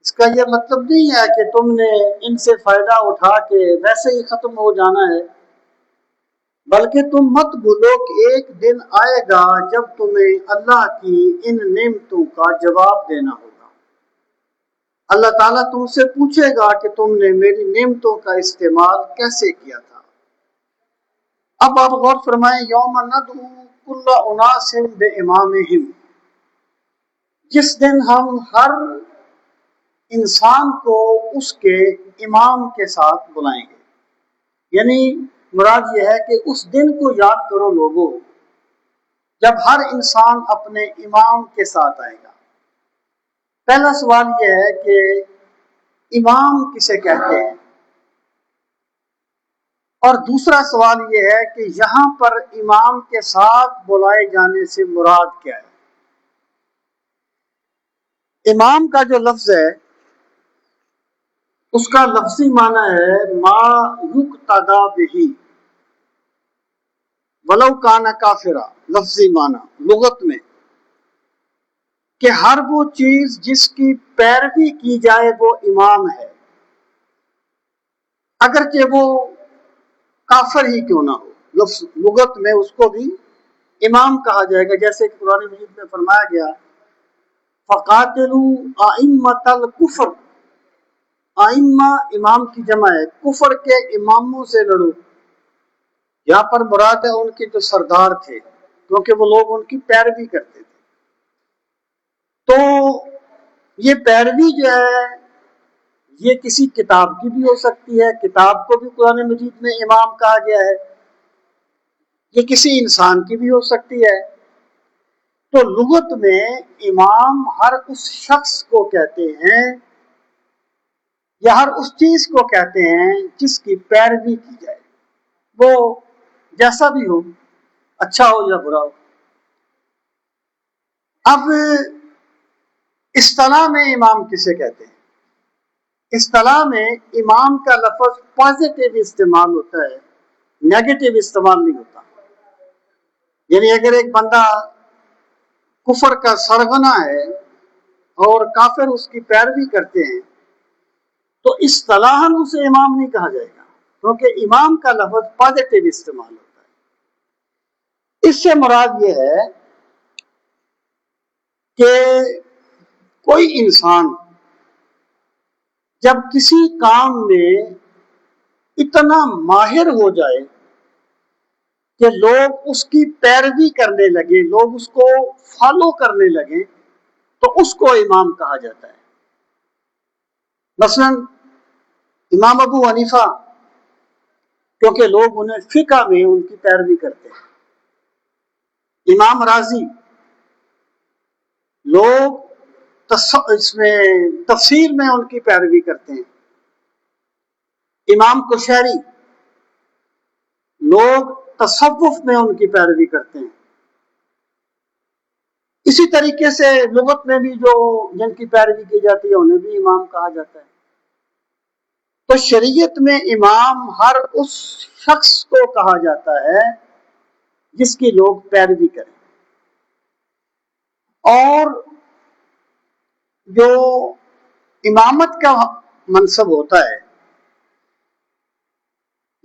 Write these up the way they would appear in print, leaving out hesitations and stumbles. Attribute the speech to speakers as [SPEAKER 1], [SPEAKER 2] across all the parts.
[SPEAKER 1] اس کا یہ مطلب نہیں ہے کہ تم نے ان سے فائدہ اٹھا کے ویسے ہی ختم ہو جانا ہے، بلکہ تم مت بھولو کہ ایک دن آئے گا جب تمہیں اللہ کی ان نعمتوں کا جواب دینا ہوگا۔ اللہ تعالیٰ تم سے پوچھے گا کہ تم نے میری نعمتوں کا استعمال کیسے کیا تھا۔ اب آپ غور فرمائیں، یوم ندعو کل اناس بامامہم، جس دن ہم ہر انسان کو اس کے امام کے ساتھ بلائیں گے۔ یعنی مراد یہ ہے کہ اس دن کو یاد کرو لوگوں، جب ہر انسان اپنے امام کے ساتھ آئے گا۔ پہلا سوال یہ ہے کہ امام کسے کہتے ہیں، اور دوسرا سوال یہ ہے کہ یہاں پر امام کے ساتھ بلائے جانے سے مراد کیا ہے۔ امام کا جو لفظ ہے اس کا لفظی معنی ہے ما یقتدی بہ ولو کان کافرا، لفظی معنی لغت میں کہ ہر وہ چیز جس کی پیروی کی جائے وہ امام ہے، اگرچہ وہ کافر ہی کیوں نہ ہو۔ لفظ لغت میں اس کو بھی امام کہا جائے گا، جیسے کہ قرآن مجید میں فرمایا گیا فَقَاتِلُوا أَئِمَّةَ الْكُفْرِ، ائمہ امام کی جمع ہے، کفر کے اماموں سے لڑو۔ یہاں پر مراد ہے ان کے جو سردار تھے، کیونکہ وہ لوگ ان کی پیروی کرتے تھے۔ تو یہ پیروی جو ہے یہ کسی کتاب کی بھی ہو سکتی ہے، کتاب کو بھی قرآن مجید میں امام کہا گیا ہے، یہ کسی انسان کی بھی ہو سکتی ہے۔ تو لغت میں امام ہر اس شخص کو کہتے ہیں یا ہر اس چیز کو کہتے ہیں جس کی پیروی کی جائے، وہ جیسا بھی ہو، اچھا ہو یا برا ہو۔ اب اصطلاح میں امام کسے کہتے ہیں؟ اصطلاح میں امام کا لفظ پازیٹیو استعمال ہوتا ہے، نیگیٹو استعمال نہیں ہوتا۔ یعنی اگر ایک بندہ کفر کا سرغنہ ہے اور کافر اس کی پیروی کرتے ہیں تو اصطلاحاً اسے امام نہیں کہا جائے گا، کیونکہ امام کا لفظ پازیٹیو استعمال ہوتا ہے۔ اس سے مراد یہ ہے کہ کوئی انسان جب کسی کام میں اتنا ماہر ہو جائے کہ لوگ اس کی پیروی کرنے لگے، لوگ اس کو فالو کرنے لگے، تو اس کو امام کہا جاتا ہے۔ مثلا امام ابو حنیفہ، کیونکہ لوگ انہیں فقہ میں ان کی پیروی کرتے ہیں۔ امام راضی، لوگ اس میں تفسیر میں ان کی پیروی کرتے ہیں۔ امام کشیری، لوگ تصوف میں ان کی پیروی کرتے ہیں۔ اسی طریقے سے لغت میں بھی جو جن کی پیروی کی جاتی ہے انہیں بھی امام کہا جاتا ہے۔ تو شریعت میں امام ہر اس شخص کو کہا جاتا ہے جس کی لوگ پیروی کریں، اور جو امامت کا منصب ہوتا ہے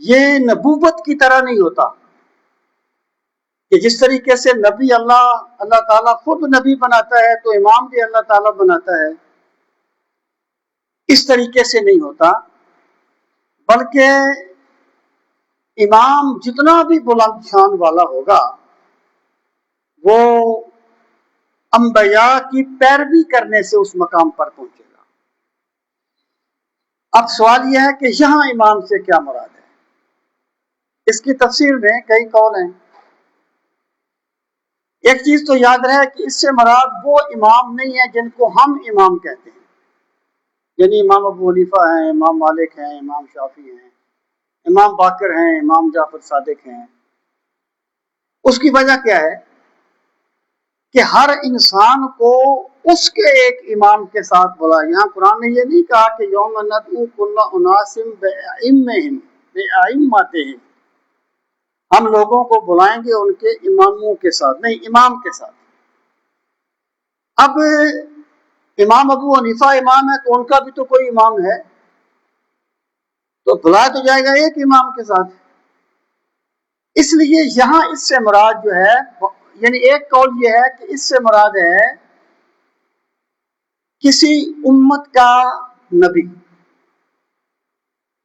[SPEAKER 1] یہ نبوت کی طرح نہیں ہوتا کہ جس طریقے سے نبی اللہ تعالیٰ خود نبی بناتا ہے تو امام بھی اللہ تعالیٰ بناتا ہے، اس طریقے سے نہیں ہوتا، بلکہ امام جتنا بھی بلند شان والا ہوگا وہ انبیاء کی پیروی کرنے سے اس مقام پر پہنچے گا۔ اب سوال یہ ہے کہ یہاں امام سے کیا مراد ہے؟ اس کی تفسیر میں کئی قول ہیں۔ ایک چیز تو یاد رہے کہ اس سے مراد وہ امام نہیں ہے جن کو ہم امام کہتے ہیں، یعنی امام ابو حنیفہ ہیں، امام مالک ہیں، امام شافعی ہیں، امام باقر ہیں، امام جعفر صادق ہیں۔ اس کی وجہ کیا ہے کہ ہر انسان کو اس کے ایک امام کے ساتھ بلا۔ یہاں قرآن نے یہ نہیں کہا کہ یوم ندعو کل اناس بأئمتہم، ہم لوگوں کو بلائیں گے ان کے اماموں کے ساتھ، نہیں، امام کے ساتھ۔ اب امام ابو حنیفہ امام ہے تو ان کا بھی تو کوئی امام ہے، تو بلایا تو جائے گا ایک امام کے ساتھ۔ اس لیے یہاں اس سے مراد جو ہے، یعنی ایک قول یہ ہے کہ اس سے مراد ہے کسی امت کا نبی،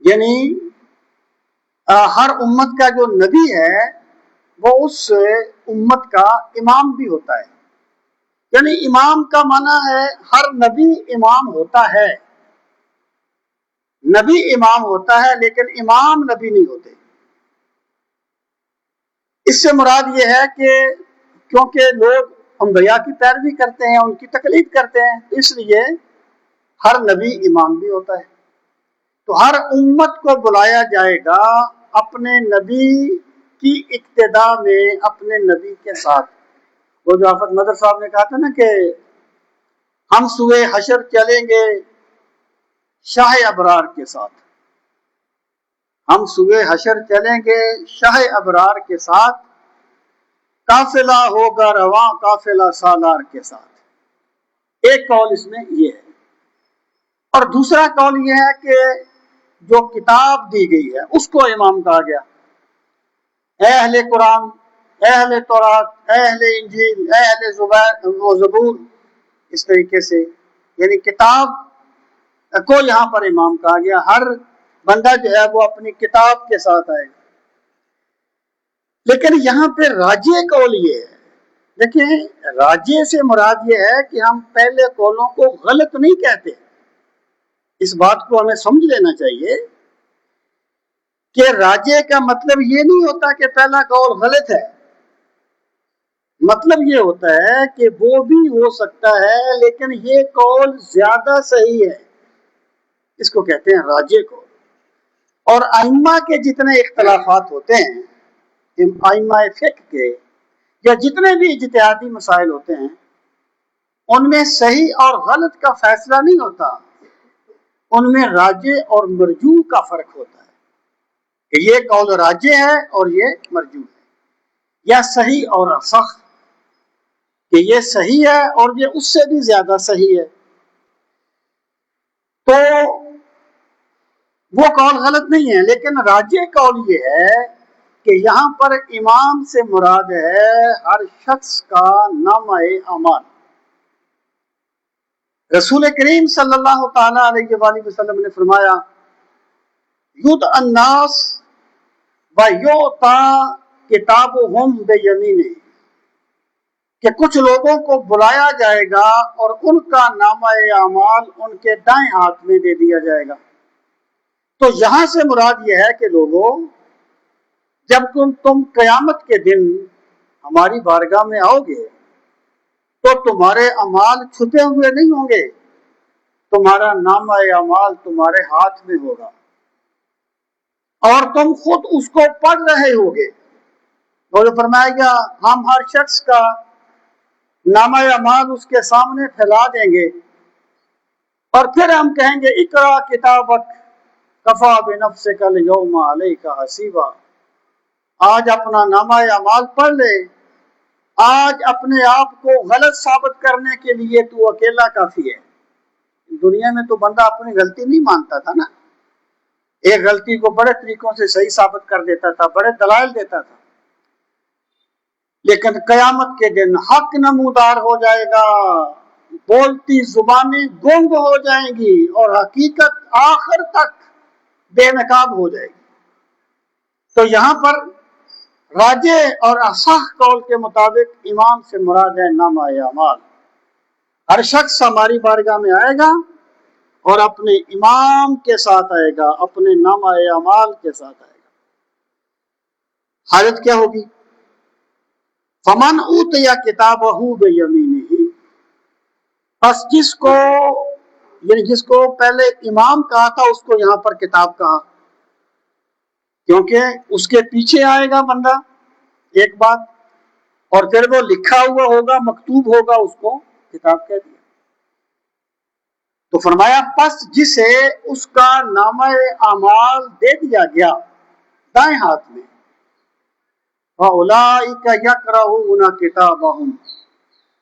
[SPEAKER 1] یعنی ہر امت کا جو نبی ہے وہ اس امت کا امام بھی ہوتا ہے۔ یعنی امام کا معنی ہے ہر نبی امام ہوتا ہے، نبی امام ہوتا ہے لیکن امام نبی نہیں ہوتے۔ اس سے مراد یہ ہے کہ کیونکہ لوگ انبیاء کی پیروی کرتے ہیں، ان کی تقلید کرتے ہیں، اس لیے ہر نبی امام بھی ہوتا ہے۔ تو ہر امت کو بلایا جائے گا اپنے نبی کی اقتدا میں، اپنے نبی کے ساتھ۔ وہ جو آفت مدر صاحب نے کہا تھا نا کہ ہم سوئے حشر چلیں گے شاہ ابرار کے ساتھ، ہم سوئے حشر چلیں گے شاہ ابرار کے ساتھ، قافلہ ہوگا رواں قافلہ سالار کے ساتھ۔ ایک قول اس میں یہ ہے، اور دوسرا قول یہ ہے کہ جو کتاب دی گئی ہے اس کو امام کہا گیا، اے اہل قرآن، اے اہل تورات، اے اہل انجیل، اے اہل زبور، اس طریقے سے یعنی کتاب کو یہاں پر امام کہا گیا۔ ہر بندہ جو ہے وہ اپنی کتاب کے ساتھ آئے گا۔ لیکن یہاں پہ راجح قول یہ ہے، دیکھیں راجح سے مراد یہ ہے کہ ہم پہلے قولوں کو غلط نہیں کہتے، اس بات کو ہمیں سمجھ لینا چاہیے کہ راجح کا مطلب یہ نہیں ہوتا کہ پہلا قول غلط ہے، مطلب یہ ہوتا ہے کہ وہ بھی ہو سکتا ہے لیکن یہ قول زیادہ صحیح ہے، اس کو کہتے ہیں راجح قول۔ اور ائمہ کے جتنے اختلافات ہوتے ہیں، ائمہ فقہ کے یا جتنے بھی اجتہادی مسائل ہوتے ہیں، ان میں صحیح اور غلط کا فیصلہ نہیں ہوتا، ان میں راجح اور مرجوح کا فرق ہوتا ہے کہ یہ قول راجح ہے اور یہ مرجوح ہے، یا صحیح اور اصح کہ یہ صحیح ہے اور یہ اس سے بھی زیادہ صحیح ہے۔ تو وہ قول غلط نہیں ہے، لیکن راجح قول یہ ہے کہ یہاں پر امام سے مراد ہے ہر شخص کا نامہ اعمال۔ رسول کریم صلی اللہ تعالی علیہ وآلہ وسلم نے فرمایا یُدْعَ النَّاسُ وَيُعْطَىٰ کِتَابُهُمْ بِیَمِینِهِ کہ کچھ لوگوں کو بلایا جائے گا اور ان کا نامہ اعمال ان کے دائیں ہاتھ میں دے دیا جائے گا۔ تو یہاں سے مراد یہ ہے کہ لوگوں، جب تم قیامت کے دن ہماری بارگاہ میں آؤ گے تو تمہارے اعمال چھپے ہوئے نہیں ہوں گے، تمہارا نامہ اعمال تمہارے ہاتھ میں ہوگا اور تم خود اس کو پڑھ رہے ہوگے۔ اور فرمایا گیا ہم ہر شخص کا نامہ اعمال اس کے سامنے پھیلا دیں گے اور پھر ہم کہیں گے اقرا کتابک کفا بنفسک الیوم علیک حسیبا، آج اپنا نامہ اعمال پڑھ لے، آج اپنے آپ کو غلط ثابت کرنے کے لیے تو اکیلا کافی ہے۔ دنیا میں تو بندہ اپنی غلطی نہیں مانتا تھا نا، ایک غلطی کو بڑے طریقوں سے صحیح ثابت کر دیتا تھا، بڑے دلائل دیتا تھا، لیکن قیامت کے دن حق نمودار ہو جائے گا، بولتی زبانیں گونگ ہو جائیں گی اور حقیقت آخر تک بے نقاب ہو جائے گی۔ تو یہاں پر راجح اور اصح قول کے مطابق امام سے مراد ہے نامہ اعمال۔ ہر شخص ہماری بارگاہ میں آئے گا اور اپنے امام کے ساتھ آئے گا، اپنے نامہ اعمال کے ساتھ آئے گا۔ حالت کیا ہوگی؟ فمن اوتی کتابہ بیمینہ، پس جس کو، یعنی جس کو پہلے امام کہا تھا اس کو یہاں پر کتاب کہا، کیونکہ اس کے پیچھے آئے گا بندہ ایک بات، اور پھر وہ لکھا ہوا ہوگا، مکتوب ہوگا، اس کو کتاب کہہ دیا۔ تو فرمایا پس جسے اس کا نامہ اعمال دے دیا گیا دائیں ہاتھ میں، فَأُولَٰئِکَ يَقْرَؤُونَ کِتَابَهُمْ،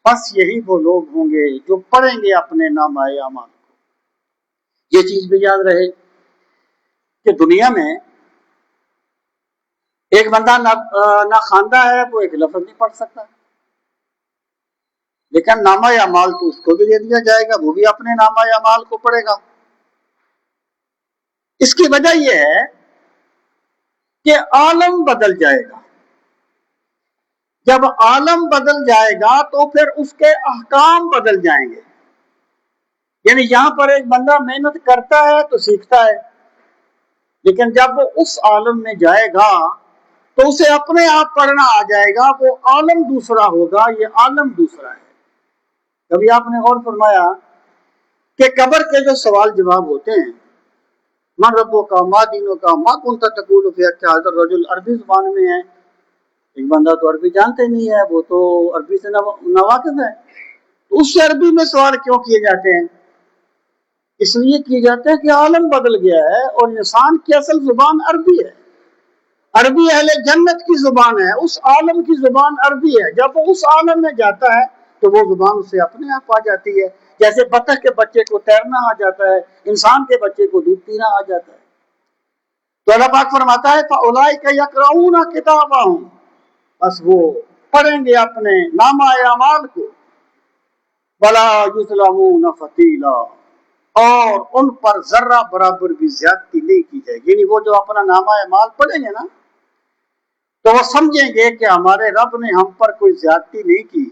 [SPEAKER 1] بس یہی وہ لوگ ہوں گے جو پڑھیں گے اپنے نامہ اعمال کو۔ یہ چیز بھی یاد رہے کہ دنیا میں ایک بندہ نہ خواندہ ہے، وہ ایک لفظ نہیں پڑھ سکتا، لیکن نامہ اعمال تو اس کو بھی دے دیا جائے گا، وہ بھی اپنے نامہ اعمال کو پڑھے گا۔ اس کی وجہ یہ ہے کہ عالم بدل جائے گا۔ جب عالم بدل جائے گا تو پھر اس کے احکام بدل جائیں گے۔ یعنی یہاں پر ایک بندہ محنت کرتا ہے تو سیکھتا ہے، لیکن جب وہ اس عالم میں جائے گا تو اسے اپنے آپ پڑھنا آ جائے گا، وہ عالم دوسرا ہوگا، یہ عالم دوسرا ہے۔ کبھی آپ نے غور فرمایا کہ قبر کے جو سوال جواب ہوتے ہیں، من ربوں کا، ما دینوں کا، ما کنت تقول فی حق الرجل، عربی زبان میں ہے۔ ایک بندہ تو عربی جانتے نہیں ہے، وہ تو عربی سے ناواقف ہے، تو اس سے عربی میں سوال کیوں کیے جاتے ہیں؟ اس لیے کیے جاتے ہیں کہ عالم بدل گیا ہے اور انسان کی اصل زبان عربی ہے۔ عربی اہل جنت کی زبان ہے، اس عالم کی زبان عربی ہے۔ جب وہ اس عالم میں جاتا ہے تو وہ زبان اسے اپنے آپ آ جاتی ہے، جیسے بطخ کے بچے کو تیرنا آ جاتا ہے، انسان کے بچے کو دودھ پینا آ جاتا ہے۔ تو اللہ پاک فرماتا ہے فَأُولَئِكَ يَقْرَؤُونَ كِتَابَهُمْ، بس وہ پڑھیں گے اپنے نامہ اعمال کو، وَلَا يُظْلَمُونَ فَتِيلًا، اور ان پر ذرہ برابر بھی زیادتی نہیں کی جائے گی۔ یعنی وہ جو اپنا نامہ اعمال پڑھیں گے نا تو وہ سمجھیں گے کہ ہمارے رب نے ہم پر کوئی زیادتی نہیں کی،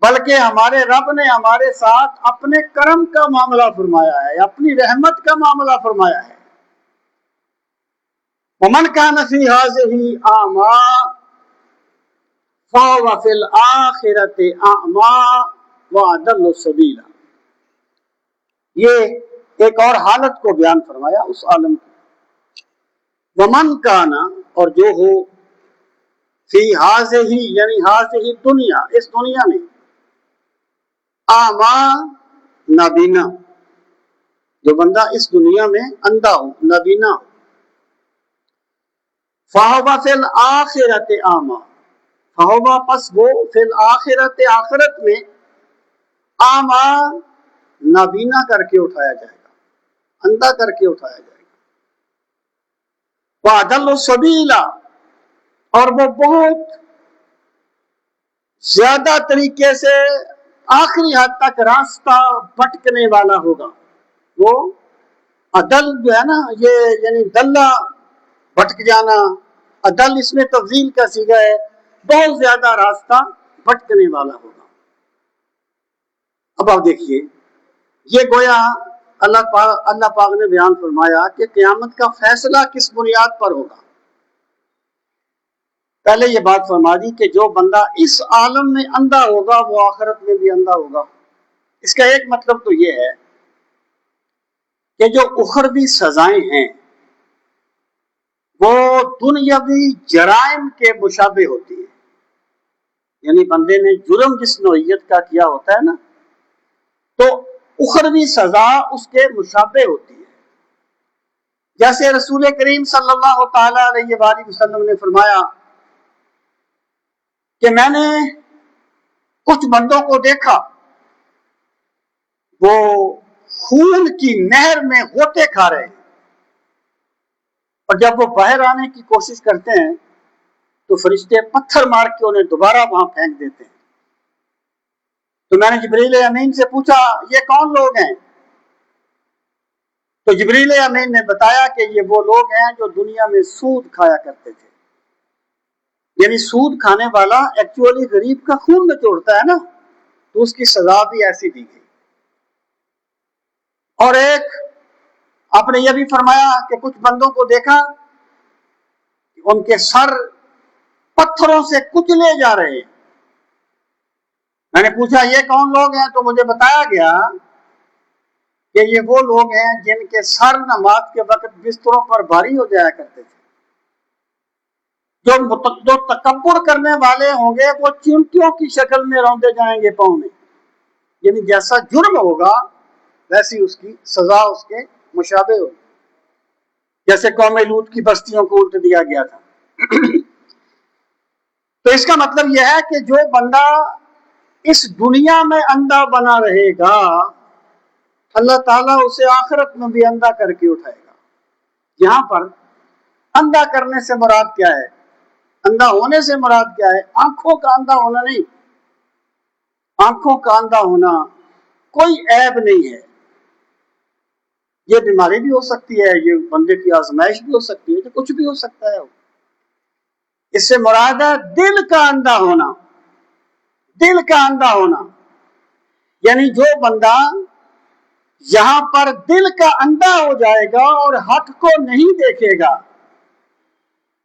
[SPEAKER 1] بلکہ ہمارے رب نے ہمارے ساتھ اپنے کرم کا معاملہ فرمایا ہے، اپنی رحمت کا معاملہ فرمایا ہے۔ وَمَنْ كَانَ فِي هَٰذِهِ أَعْمَىٰ فَهُوَ فِي الْآخِرَةِ أَعْمَىٰ وَأَضَلُّ سَبِيلًا، یہ ایک اور حالت کو بیان فرمایا اس عالم کی۔ وَمَنْ كَانَ، اور جو ہو، فِي هَٰذِهِ یعنی هَٰذِهِ دنیا، اس دنیا میں، أَعْمَىٰ نابینا، جو بندہ اس دنیا میں اندھا ہو، نابینا ہو، فَهُوَ فِي الْآخِرَةِ أَعْمَىٰ، فَهُوَ پس وہ، فِي الْآخِرَةِ آخرت میں، أَعْمَىٰ نابینا کر کے اٹھایا جائے گا، اندھا کر کے اٹھایا جائے گا۔ وَأَضَلُّ سَبِيلًا، اور وہ بہت زیادہ طریقے سے آخری حد تک راستہ بھٹکنے والا ہوگا۔ وہ عدل جو ہے نا، یہ یعنی دلہ، بھٹک جانا، عدل اس میں تفضیل کا صیغہ ہے، بہت زیادہ راستہ بھٹکنے والا ہوگا۔ اب آپ دیکھیے، یہ گویا اللہ پاک نے بیان فرمایا کہ قیامت کا فیصلہ کس بنیاد پر ہوگا۔ پہلے یہ بات فرما دی کہ جو بندہ اس عالم میں اندھا ہوگا وہ آخرت میں بھی اندھا ہوگا۔ اس کا ایک مطلب تو یہ ہے کہ جو اخروی سزائیں ہیں وہ دنیاوی جرائم کے مشابہ ہوتی ہیں، یعنی بندے نے جرم جس نوعیت کا کیا ہوتا ہے نا، تو اخروی سزا اس کے مشابہ ہوتی ہے۔ جیسے رسول کریم صلی اللہ تعالی علیہ وآلہ وسلم نے فرمایا کہ میں نے کچھ بندوں کو دیکھا، وہ خون کی نہر میں غوطے کھا رہے ہیں، اور جب وہ باہر آنے کی کوشش کرتے ہیں تو فرشتے پتھر مار کے انہیں دوبارہ وہاں پھینک دیتے ہیں۔ تو میں نے جبریل امین سے پوچھا یہ کون لوگ ہیں؟ تو جبریل امین نے بتایا کہ یہ وہ لوگ ہیں جو دنیا میں سود کھایا کرتے تھے۔ یعنی سود کھانے والا ایکچولی غریب کا خون نچوڑتا ہے نا، تو اس کی سزا بھی ایسی دی گئی۔ اور ایک آپ نے یہ بھی فرمایا کہ کچھ بندوں کو دیکھا ان کے سر پتھروں سے کچلے جا رہے ہیں۔ میں نے پوچھا یہ کون لوگ ہیں؟ تو مجھے بتایا گیا کہ یہ وہ لوگ ہیں جن کے سر نماز کے وقت بستروں پر بھاری ہو جایا کرتے تھے۔ جو تکبر کرنے والے ہوں گے وہ چونٹیوں کی شکل میں روندے جائیں گے پاؤں میں، یعنی جیسا جرم ہوگا ویسی اس کی سزا اس کے مشابہ ہوگی، جیسے قوم لوط کی بستیوں کو الٹ دیا گیا تھا۔ تو اس کا مطلب یہ ہے کہ جو بندہ اس دنیا میں اندھا بنا رہے گا، اللہ تعالیٰ اسے آخرت میں بھی اندھا کر کے اٹھائے گا۔ یہاں پر اندھا کرنے سے مراد کیا ہے؟ اندھا ہونے سے مراد کیا ہے؟ آنکھوں کا اندھا ہونا نہیں۔ آنکھوں کا اندھا ہونا کوئی عیب نہیں ہے، یہ بیماری بھی ہو سکتی ہے، یہ بندے کی آزمائش بھی ہو سکتی ہے، کچھ بھی ہو سکتا ہے۔ اس سے مراد ہے دل کا اندھا ہونا۔ دل کا اندھا ہونا یعنی جو بندہ یہاں پر دل کا اندھا ہو جائے گا اور حق کو نہیں دیکھے گا،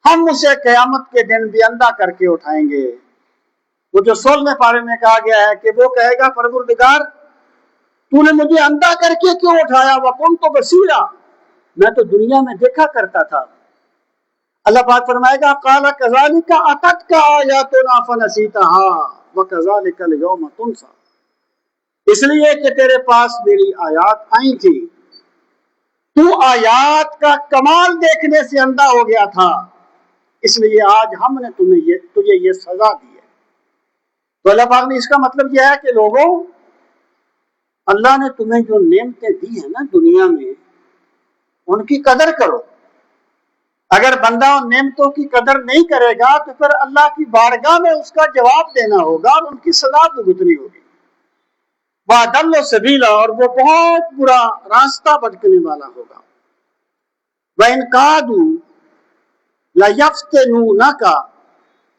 [SPEAKER 1] ہم اسے قیامت کے دن بھی اندھا کر کے اٹھائیں گے۔ وہ جو 16ویں پارے میں کہا گیا ہے کہ وہ کہے گا پروردگار تو نے مجھے اندھا کر کے کیوں اٹھایا؟ وَكُنْتُ بَصِيرًا، میں تو دنیا میں دیکھا کرتا تھا۔ اللہ پاک فرمائے گا قَالَ كَذَلِكَ أَتَتْكَ آيَاتُنَا فَنَسِيتَهَا وَكَذَلِكَ الْيَوْمَ تُنْسَى، اس لیے کہ تیرے پاس میری آیات آئی تھی، تو آیات کا کمال دیکھنے سے اندھا ہو گیا تھا، اس لیے آج ہم نے تجھے یہ سزا دی ہے۔ تو اللہ پاک نے اس کا مطلب یہ ہے کہ لوگوں، اللہ نے تمہیں جو نعمتیں دی ہیں نا دنیا میں، ان کی قدر کرو۔ اگر بندہ ان نعمتوں کی قدر نہیں کرے گا تو پھر اللہ کی بارگاہ میں اس کا جواب دینا ہوگا اور ان کی سزا بھگتنی ہوگی۔ وَأَضَلُّ سَبِيلًا، اور وہ بہت برا راستہ بھٹکنے والا ہوگا۔ وَإِنْ كَادُوا لَيَفْتِنُونَكَ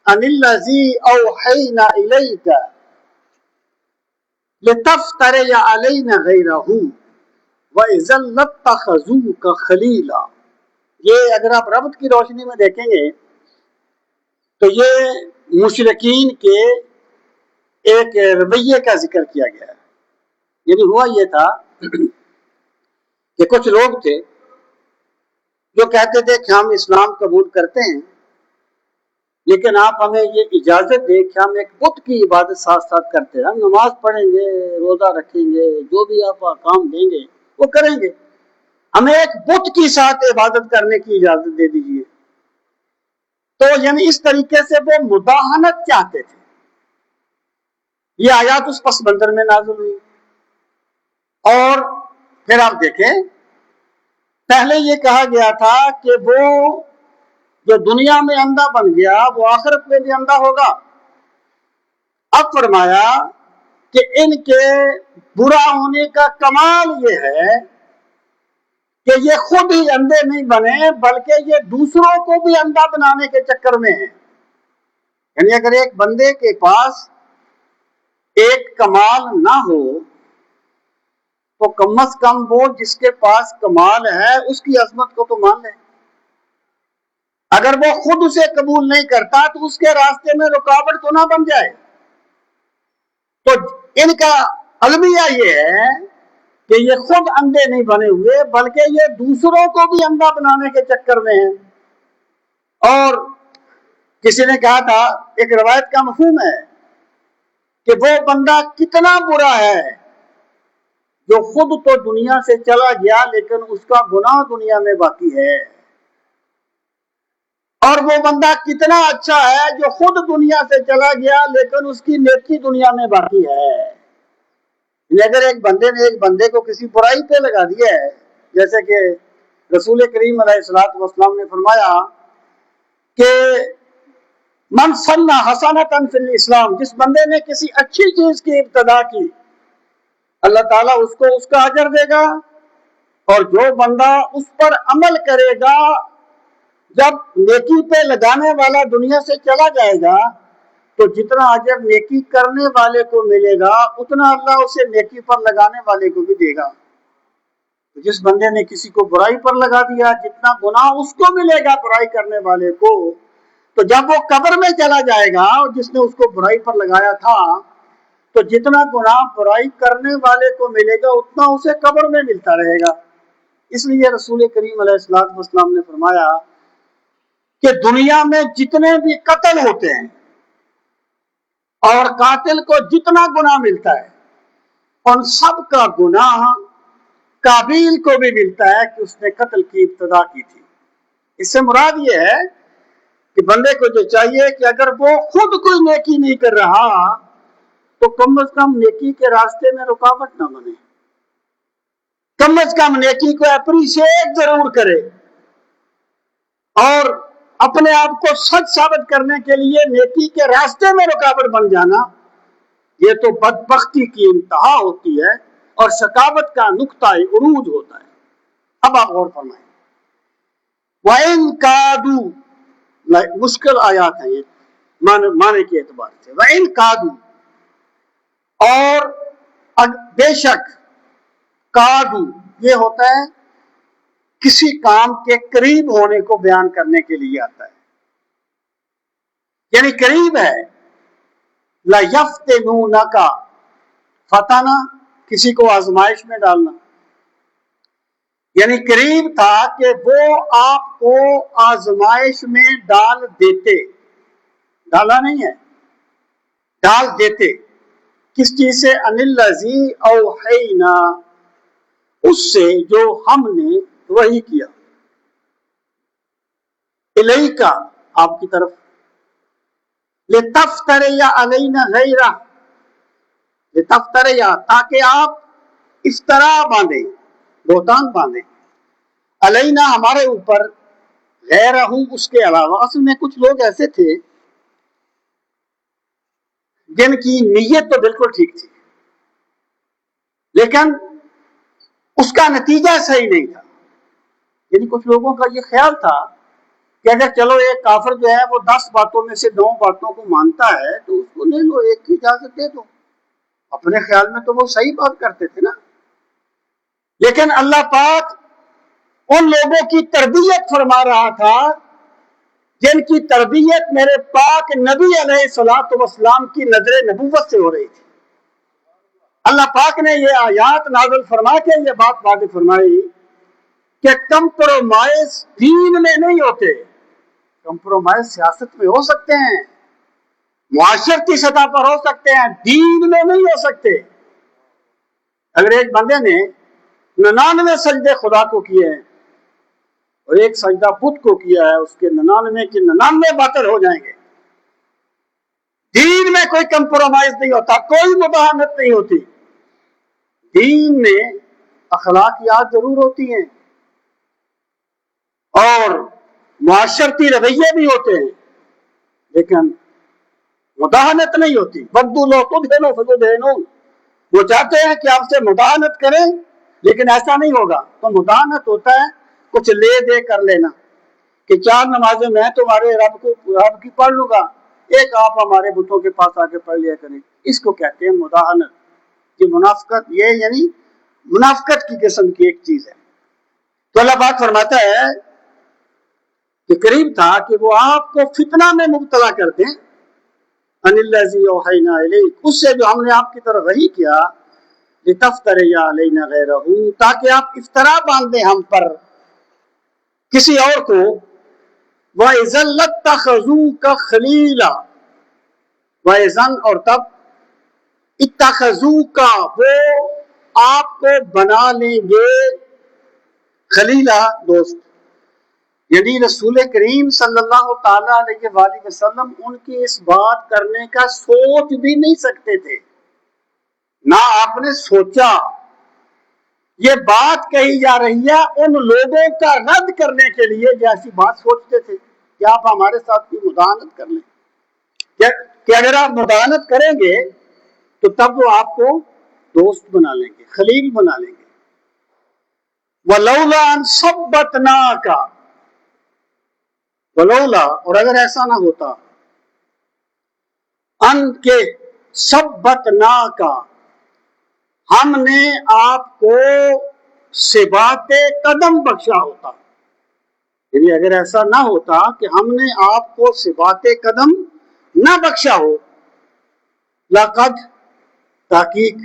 [SPEAKER 1] عَنِ الَّذِي أَوْحَيْنَا إِلَيْكَ لِتَفْتَرِيَ عَلَيْنَا غَيْرَهُ وَإِذًا لَاتَّخَذُوكَ خَلِيلًا۔ یہ اگر آپ ربط کی روشنی میں دیکھیں گے تو یہ مشرکین کے ایک رویے کا ذکر کیا گیا ہے۔ یعنی ہوا یہ تھا کہ کچھ لوگ تھے جو کہتے تھے کہ ہم اسلام قبول کرتے ہیں، لیکن آپ ہمیں یہ اجازت دیں کہ ہم ایک بت کی عبادت ساتھ ساتھ کرتے ہیں، ہم نماز پڑھیں گے، روزہ رکھیں گے، جو بھی آپ کام دیں گے وہ کریں گے، ہمیں ایک بت کے ساتھ عبادت کرنے کی اجازت دے دیجیے۔ تو یعنی اس طریقے سے وہ مداہنت چاہتے تھے۔ یہ آیات اس پس منظر میں نازل ہوئی، اور پھر آپ دیکھیں پہلے یہ کہا گیا تھا کہ وہ جو دنیا میں اندھا بن گیا وہ آخرت میں بھی اندھا ہوگا۔ اب فرمایا کہ ان کے برا ہونے کا کمال یہ ہے کہ یہ خود ہی اندھے نہیں بنے بلکہ یہ دوسروں کو بھی اندھا بنانے کے چکر میں ہیں۔ یعنی اگر ایک بندے کے پاس ایک کمال نہ ہو تو کم از کم وہ جس کے پاس کمال ہے اس کی عظمت کو تو مان لے۔ اگر وہ خود اسے قبول نہیں کرتا تو اس کے راستے میں رکاوٹ تو نہ بن جائے۔ تو ان کا المیہ یہ ہے کہ یہ خود اندھے نہیں بنے ہوئے بلکہ یہ دوسروں کو بھی اندھا بنانے کے چکر میں ہیں۔ اور کسی نے کہا تھا، ایک روایت کا مفہوم ہے کہ وہ بندہ کتنا برا ہے جو خود تو دنیا سے چلا گیا لیکن اس کا گناہ دنیا میں باقی ہے، اور وہ بندہ کتنا اچھا ہے جو خود دنیا سے چلا گیا لیکن اس کی نیکی دنیا میں باقی ہے۔ اگر ایک بندے نے ایک بندے کو کسی برائی پہ لگا دیا ہے، جیسے کہ رسول کریم علیہ الصلوۃ والسلام نے فرمایا کہ من سن حسنۃ فی الاسلام، جس بندے نے کسی اچھی چیز کی ابتدا کی اللہ تعالیٰ اس کو اس کا اجر دے گا، اور جو بندہ اس پر عمل کرے گا جب نیکی پہ لگانے والا دنیا سے چلا جائے گا تو جتنا اجر نیکی کرنے والے کو ملے گا اتنا اللہ اسے نیکی پر لگانے والے کو بھی دے گا۔ جس بندے نے کسی کو برائی پر لگا دیا جتنا گناہ اس کو ملے گا برائی کرنے والے کو، تو جب وہ قبر میں چلا جائے گا اور جس نے اس کو برائی پر لگایا تھا تو جتنا گناہ برائی کرنے والے کو ملے گا اتنا اسے قبر میں ملتا رہے گا۔ اس لیے رسول کریم علیہ الصلوۃ والسلام نے فرمایا کہ دنیا میں جتنے بھی قتل ہوتے ہیں اور قاتل کو جتنا گناہ ملتا ہے ان سب کا گناہ قابیل کو بھی ملتا ہے کہ اس نے قتل کی ابتدا کی تھی۔ اس سے مراد یہ ہے کہ بندے کو جو چاہیے کہ اگر وہ خود کوئی نیکی نہیں کر رہا تو کم از کم نیکی کے راستے میں رکاوٹ نہ بنے، کم از کم نیکی کو اپریشیٹ ضرور کرے، اور اپنے آپ کو سچ ثابت کرنے کے لیے نیکی کے راستے میں رکاوٹ بن جانا، یہ تو بدبختی کی انتہا ہوتی ہے اور شقاوت کا نقطہ عروج ہوتا ہے۔ اب آپ غور فرمائیں، وَإِن كَادُوا، مشکل آیات ہیں یہ معنی کے اعتبار سے، وَإِن كَادُوا، اور بے شک، کادو یہ ہوتا ہے کسی کام کے قریب ہونے کو بیان کرنے کے لیے آتا ہے، یعنی قریب ہے۔ لَيَفْتِنُونَكَ، فتنہ کسی کو آزمائش میں ڈالنا، یعنی قریب تھا کہ وہ آپ کو آزمائش میں ڈال دیتے، ڈالا نہیں ہے، ڈال دیتے۔ کس چیز سے؟ ان الذی اوحینا، اس سے جو ہم نے وحی کیا، الیکا، آپ کی طرف، لتفتری علینا غیرہ، لتفتری، تاکہ آپ افترا باندھیں، بہتان باندھیں، علینا، ہمارے اوپر، غیرہ، اس کے علاوہ۔ اصل میں کچھ لوگ ایسے تھے جن کی نیت تو بالکل ٹھیک تھی، لیکن اس کا نتیجہ صحیح نہیں تھا۔ یعنی کچھ لوگوں کا یہ خیال تھا کہ اگر چلو ایک کافر جو ہے وہ 10 باتوں میں سے 9 باتوں کو مانتا ہے تو اس کو لے لو، ایک کی اجازت دے دو۔ اپنے خیال میں تو وہ صحیح بات کرتے تھے نا، لیکن اللہ پاک ان لوگوں کی تربیت فرما رہا تھا جن کی تربیت میرے پاک نبی علیہ الصلوۃ والسلام کی نظر نبوت سے ہو رہی تھی۔ اللہ پاک نے یہ آیات نازل فرما کے یہ بات واضح فرمائی کہ کمپرومائز دین میں نہیں ہوتے، کمپرومائز سیاست میں ہو سکتے ہیں، معاشرتی سطح پر ہو سکتے ہیں، دین میں نہیں ہو سکتے۔ اگر ایک بندے نے 99 سجدے خدا کو کیے ہیں اور ایک سجدہ بت کو کیا ہے، اس کے 99 کے 99 باطل ہو جائیں گے۔ دین میں کوئی کمپرومائز نہیں ہوتا، کوئی مداہنت نہیں ہوتی۔ دین میں اخلاقیات ضرور ہوتی ہیں اور معاشرتی رویے بھی ہوتے ہیں، لیکن مداہنت نہیں ہوتی۔ بدو لو تدہنو فتدہنون، وہ چاہتے ہیں کہ آپ سے مداہنت کریں لیکن ایسا نہیں ہوگا۔ تو مداہنت ہوتا ہے کچھ لے دے کر لینا، کہ 4 نمازیں میں تمہارے رب کی پڑھ لوں گا، ایک آپ ہمارے بتوں کے پاس آ کے پڑھ لیا کریں۔ اس کو کہتے ہیں مداہنت۔ یہ منافقت، یہ یعنی منافقت کی قسم کی ایک چیز ہے۔ تو اللہ پاک فرماتا ہے کہ قریب تھا کہ وہ آپ کو فتنہ میں مبتلا کر دیں، ان الذی اوحینا الیک، اس سے جو ہم نے آپ کی طرف وحی کیا، لتفتری علینا غیرہ، تاکہ آپ افترا باندھ دیں ہم پر کسی اور کو، وَإِذًا لَاتَّخَذُوكَ خَلِيلًا، وَإِذًا، اور تب، اتخذوك، وہ آپ کو بنا لیں گے، خلیلا، دوست، یعنی رسول کریم صلی اللہ تعالی علیہ وآلہ وسلم ان کی اس بات کرنے کا سوچ بھی نہیں سکتے تھے، نہ آپ نے سوچا۔ یہ بات کہی جا رہی ہے ان لوگوں کا رد کرنے کے لیے جو ایسی بات سوچتے تھے کہ آپ ہمارے ساتھ بھی مداہنت کر لیں، کہ اگر آپ مداہنت کریں گے تو تب وہ آپ کو دوست بنا لیں گے، خلیل بنا لیں گے۔ وَلَوْلَا أَن ثَبَّتْنَاكَ، ولولا، اور اگر ایسا نہ ہوتا، ان کے ثبتناک، ہم نے آپ کو ثبات قدم بخشا ہوتا، یعنی اگر ایسا نہ ہوتا کہ ہم نے آپ کو ثبات قدم نہ بخشا ہو، لقد، تحقیق،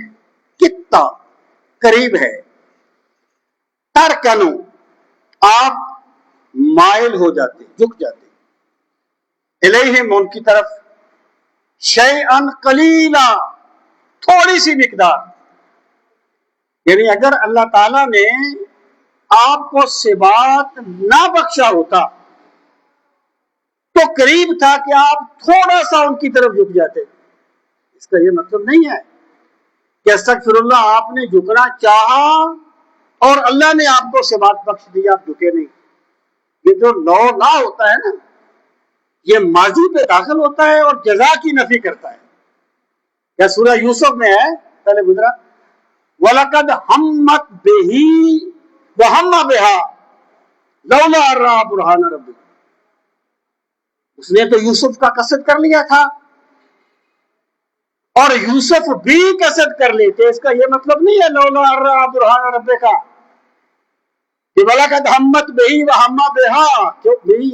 [SPEAKER 1] کتا، قریب ہے، ترکنو، آپ مائل ہو جاتے، جھک جاتے، الیہم، ان کی طرف، شیئن قلیلا، تھوڑی سی مقدار، یعنی اگر اللہ تعالیٰ نے آپ کو ثبات نہ بخشا ہوتا تو قریب تھا کہ آپ تھوڑا سا ان کی طرف جھک جاتے، اس کا یہ مطلب نہیں ہے کہ استغفر اللہ آپ نے جھکنا چاہا اور اللہ نے آپ کو ثبات بخش دیا، آپ جھکے نہیں۔ یہ جو لا ہوتا ہے نا، یہ ماضی پہ داخل ہوتا ہے اور جزا کی نفی کرتا ہے۔ یا سورہ یوسف میں ہے، پہلے گزرا، وَلَقَدْ هَمَّتْ بِهِ وَهَمَّ بِهَا لَوْلَا أَن رَأَىٰ بُرْهَانَ رَبِّهِ۔ اس نے تو یوسف کا قصد کر لیا تھا اور یوسف بھی قصد کر لیتے، اس کا یہ مطلب نہیں ہے لولا أن رأىٰ بُرْهَانَ رَبِّهِ کا کہ وَلَقَدْ هَمَّتْ بِهِ وَهَمَّ بِهَا،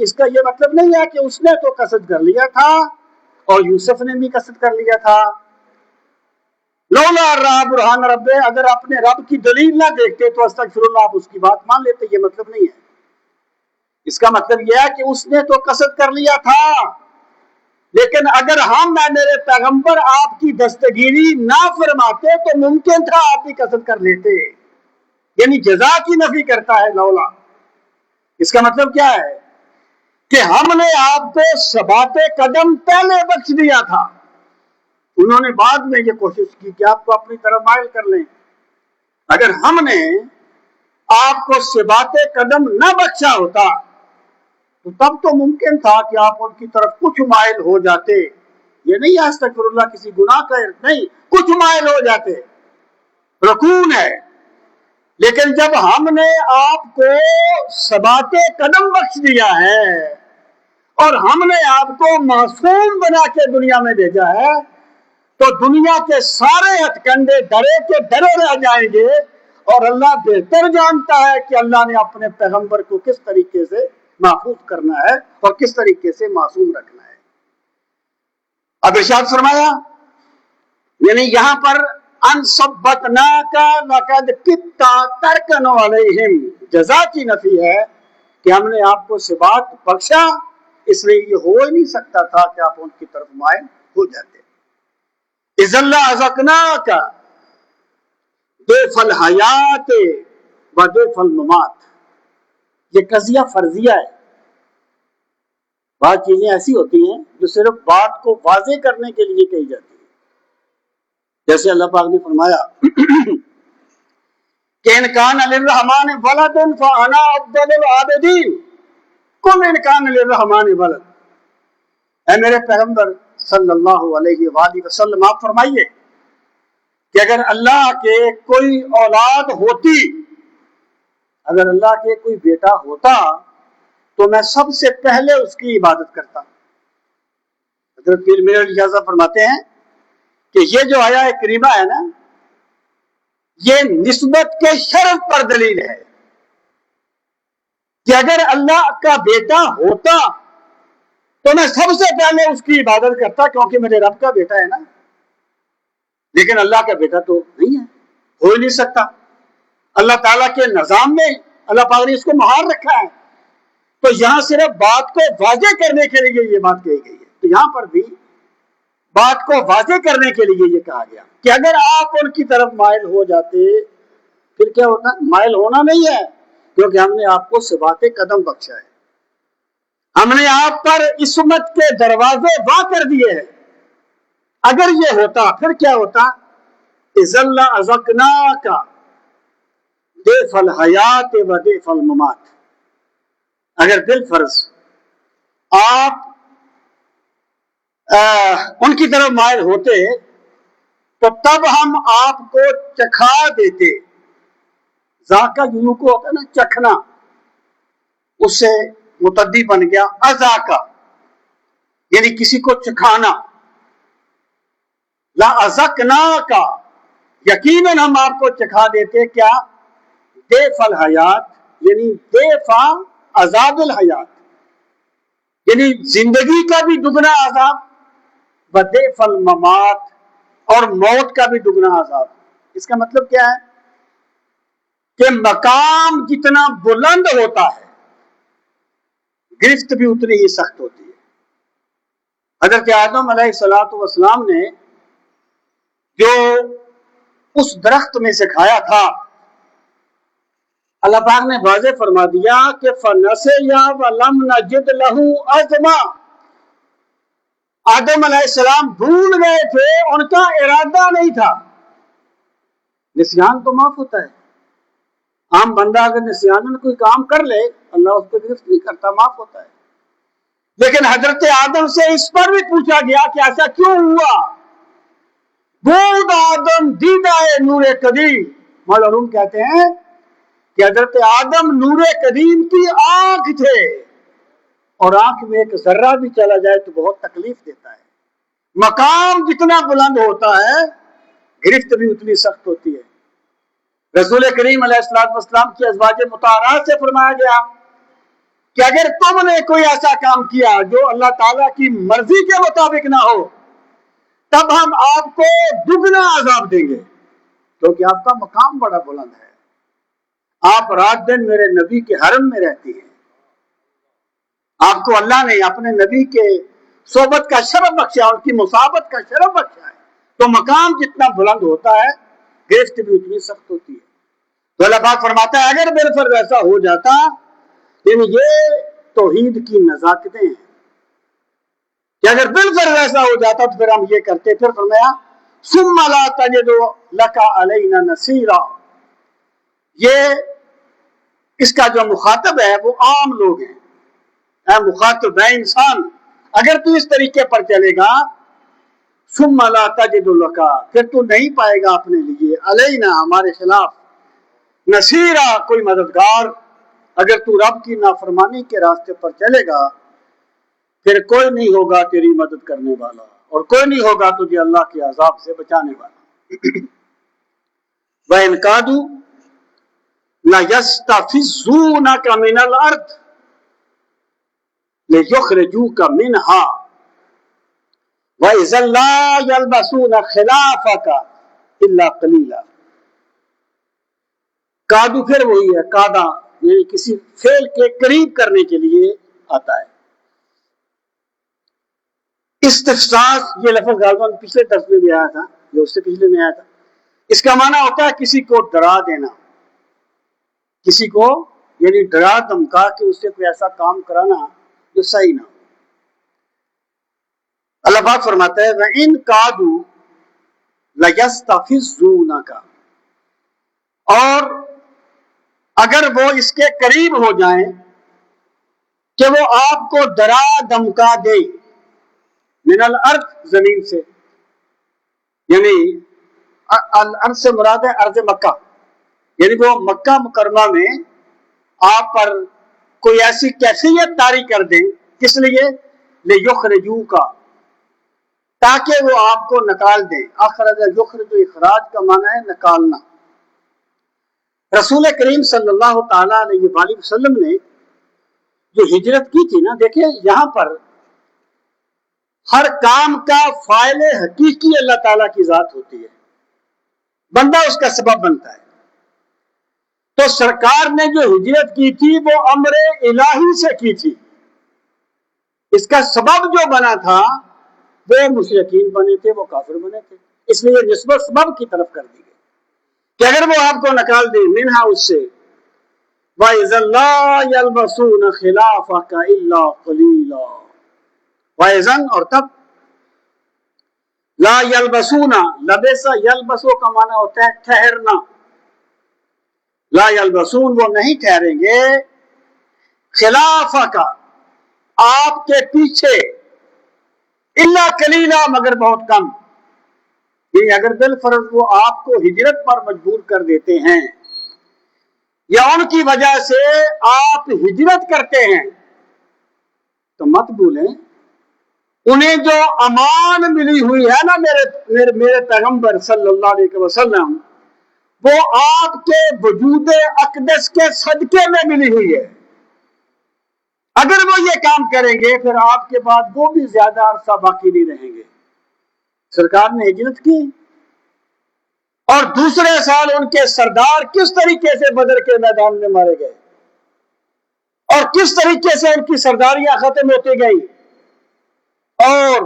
[SPEAKER 1] اس کا یہ مطلب نہیں ہے کہ اس نے تو قصد کر لیا تھا اور یوسف نے بھی قصد کر لیا تھا۔ لولا أن رأىٰ بُرْهَانَ رَبِّهِ، اگر اپنے رب کی دلیل نہ دیکھتے تو استغفر اللہ آپ اس کی بات مان لیتے، یہ مطلب نہیں ہے۔ اس کا مطلب یہ ہے کہ اس نے تو قصد کر لیا تھا، لیکن اگر ہم میرے پیغمبر آپ کی دستگیری نہ فرماتے تو ممکن تھا آپ بھی قصد کر لیتے، یعنی جزا کی نفی کرتا ہے لولا۔ اس کا مطلب کیا ہے کہ ہم نے آپ کو ثبات قدم پہلے بخش دیا تھا، انہوں نے بعد میں یہ کوشش کی کہ آپ کو اپنی طرف مائل کر لیں۔ اگر ہم نے آپ کو ثبات قدم نہ بخشا ہوتا تو تب تو ممکن تھا کہ آپ ان کی طرف کچھ مائل ہو جاتے۔ یہ نہیں استغفر اللہ کسی گناہ کا نہیں، کچھ مائل ہو جاتے، رکون ہے۔ لیکن جب ہم نے آپ کو ثبات قدم بخش دیا ہے اور ہم نے آپ کو معصوم بنا کے دنیا میں بھیجا ہے تو دنیا کے سارے ہتھ کنڈے ڈرے کے ڈرے رہ جائیں گے، اور اللہ بہتر جانتا ہے کہ اللہ نے اپنے پیغمبر کو کس طریقے سے محفوظ کرنا ہے اور کس طریقے سے معصوم رکھنا ہے۔ اب ارشاد فرمایا، یعنی یہاں پر ان ثبتناک لقد کدت ترکن علیہم، جزا کی نفی ہے کہ ہم نے آپ کو ثبات بخشا، اس لیے یہ ہو ہی نہیں سکتا تھا کہ آپ ان کی طرف مائل ہو جاتے۔ اذا لأذقناک ضیف الحیات وضیف الممات، یہ قضیہ فرضیہ ہے۔ بعض چیزیں ایسی ہوتی ہیں جو صرف بات کو واضح کرنے کے لیے کہی جاتی ہیں، جیسے اللہ پاک نے فرمایا کہ ان کان للرحمن ولد فانا افضل العابدین، کل ان کان للرحمن ولد۔ اے میرے پیغمبر صلی اللہ علیہ وآلہ وسلم، آپ فرمائیے کہ اگر اللہ کے کوئی اولاد ہوتی، اگر اللہ کے کوئی بیٹا ہوتا تو میں سب سے پہلے اس کی عبادت کرتا۔ حضرت پیر میرے اجازہ فرماتے ہیں کہ یہ جو آیا کریمہ ہے نا، یہ نسبت کے شرف پر دلیل ہے کہ اگر اللہ کا بیٹا ہوتا تو میں سب سے پہلے اس کی عبادت کرتا، کیونکہ میرے رب کا بیٹا ہے نا۔ لیکن اللہ کا بیٹا تو نہیں ہے، ہو ہی نہیں سکتا۔ اللہ تعالیٰ کے نظام میں اللہ پاک نے اس کو مہار رکھا ہے، تو یہاں صرف بات کو واضح کرنے کے لیے یہ بات کہی گئی ہے۔ تو یہاں پر بھی بات کو واضح کرنے کے لیے یہ کہا گیا کہ اگر آپ ان کی طرف مائل ہو جاتے پھر کیا ہوتا؟ مائل ہونا نہیں ہے، کیونکہ ہم نے آپ کو ثبات قدم بخشا ہے، ہم نے آپ پر عصمت کے دروازے وا کر دیے ہیں۔ اگر یہ ہوتا پھر کیا ہوتا؟ اذا لأذقناک ضیف الحیات وضیف الممات، اگر بالفرض آپ ان کی طرف مائل ہوتے تو تب ہم آپ کو چکھا دیتے۔ ذاکا یوں کو ہوتا ہے نا چکھنا، اس سے متعدی بن گیا ازاکا، یعنی کسی کو چکھانا۔ لأذقناک، یقیناً ہم آپ کو چکھا دیتے کیا؟ ضیف الحیات، یعنی ضیف عذاب الحیات، یعنی زندگی کا بھی دگنا عذاب، وضیف الممات، اور موت کا بھی دگنا عذاب۔ اس کا مطلب کیا ہے کہ مقام جتنا بلند ہوتا ہے گرفت بھی اتنی ہی سخت ہوتی ہے۔ حضرت آدم علیہ السلام نے جو اس درخت میں سے کھایا تھا، اللہ پاک نے واضح فرما دیا کہ فَنَسِيَ وَلَمْ نَجِدْ لَهُ عَزْمًا، آدم علیہ السلام بھول گئے تھے، ان کا ارادہ نہیں تھا۔ نسیان تو معاف ہوتا ہے، عام بندہ اگر نسیان کوئی کام کر لے اللہ اس پہ گرفت نہیں کرتا، معاف ہوتا ہے۔ لیکن حضرت آدم سے اس پر بھی پوچھا گیا کہ ایسا کیوں ہوا؟ بود آدم دیدہ نور قدیم، مولا روم کہتے ہیں کہ حضرت آدم نور قدیم کی آنکھ تھے، اور آنکھ میں ایک ذرہ بھی چلا جائے تو بہت تکلیف دیتا ہے۔ مقام جتنا بلند ہوتا ہے گرفت بھی اتنی سخت ہوتی ہے۔ رسول کریم علیہ السلام کی ازواج مطہرات سے فرمایا گیا کہ اگر تم نے کوئی ایسا کام کیا جو اللہ تعالیٰ کی مرضی کے مطابق نہ ہو تب ہم آپ کو دگنا عذاب دیں گے، کیونکہ آپ کا مقام بڑا بلند ہے، آپ رات دن میرے نبی کے حرم میں رہتی ہیں، آپ کو اللہ نے اپنے نبی کے صحبت کا شرف بخشا، ان کی مصابت کا شرف بخشا ہے، تو مقام جتنا بلند ہوتا ہے گرفت بھی اتنی سخت ہوتی ہے۔ تو اللہ پاک فرماتا ہے اگر بالفرض ایسا ہو جاتا، یعنی یہ توحید کی نزاکتیں ہیں کہ اگر بالفرض ایسا ہو جاتا تو پھر ہم یہ کرتے۔ پھر فرمایا ثم لا تجد لك علينا نصيرا، یہ اس کا جو مخاطب ہے وہ عام لوگ ہیں، اے مخاطب ہے انسان، اگر تو اس طریقے پر چلے گا ثم لا تجد لك، پھر تو نہیں پائے گا اپنے لیے علینا ہمارے خلاف نصیرا کوئی مددگار۔ اگر تو رب کی نافرمانی کے راستے پر چلے گا پھر کوئی نہیں ہوگا تیری مدد کرنے والا، اور کوئی نہیں ہوگا تجھے اللہ کے عذاب سے بچانے والا۔ وَإِنْ كَادُوا لَيَسْتَفِزُّونَكَ مِنَ الْأَرْضِ لِيُخْرِجُوكَ مِنْهَا وَإِذًا لَا يَلْبَسُونَ خِلَافَكَ إِلَّا قَلِيلًا۔ کادو پھر وہی ہے، کادا یعنی کسی فعل کے قریب کرنے کے لیے آتا ہے۔ استفساس یہ لفظ غالباً پچھلے درس میں بھی آیا تھا، جو اس سے پچھلے میں آیا تھا، اس کا معنی ہوتا ہے کسی کو ڈرا دینا، کسی کو یعنی ڈرا دھمکا کے اس سے کوئی ایسا کام کرانا جو صحیح نہ ہو۔ اللہ پاک فرماتا ہے وَإِنْ كَادُوا لَيَسْتَفِزُّونَكَ، اور اگر وہ اس کے قریب ہو جائیں کہ وہ آپ کو ڈرا دھمکا دے، من الارض زمین سے، یعنی الارض سے مراد ہے ارض مکہ، یعنی وہ مکہ مکرمہ میں آپ پر کوئی ایسی کیفیت طاری کر دیں، کس لیے؟ لِيُخْرِجُوكَ، تاکہ وہ آپ کو نکال دیں۔ اخرج یخرج، اخراج کا معنی ہے نکالنا۔ رسول کریم صلی اللہ تعالی علیہ وآلہ وسلم نے جو ہجرت کی تھی نا، دیکھیں یہاں پر ہر کام کا فاعل حقیقی اللہ تعالیٰ کی ذات ہوتی ہے، بندہ اس کا سبب بنتا ہے۔ تو سرکار نے جو ہجرت کی تھی وہ امر الہی سے کی تھی، اس کا سبب جو بنا تھا وہ مشرکین بنے تھے، وہ کافر بنے تھے، اس لیے نسبت سبب کی طرف کر دی گئی کہ اگر وہ آپ کو نکال دیں منہا اس سے، وَإِذًا لَا يَلْبَسُونَ خِلَافَكَ إِلَّا قَلِيلًا، وَإِذًا اور تب، لا یلبسونا، لبسا یلبسو کا معنی ہوتا ہے ٹھہرنا، لا یلبسون وہ نہیں ٹھہریں گے، خلافہ کا آپ کے پیچھے، الا قلیلا مگر بہت کم، یعنی اگر بالفرض وہ آپ کو ہجرت پر مجبور کر دیتے ہیں یا ان کی وجہ سے آپ ہجرت کرتے ہیں تو مت بھولیں انہیں جو امان ملی ہوئی ہے نا میرے پیغمبر صلی اللہ علیہ وسلم، وہ آپ کے وجود اقدس کے صدقے میں ملی ہوئی ہے۔ اگر وہ یہ کام کریں گے پھر آپ کے بعد وہ بھی زیادہ عرصہ باقی نہیں رہیں گے۔ سرکار نے ہجرت کی اور دوسرے سال ان کے سردار کس طریقے سے بدر کے میدان میں مارے گئے اور کس طریقے سے ان کی سرداریاں ختم ہوتی گئی، اور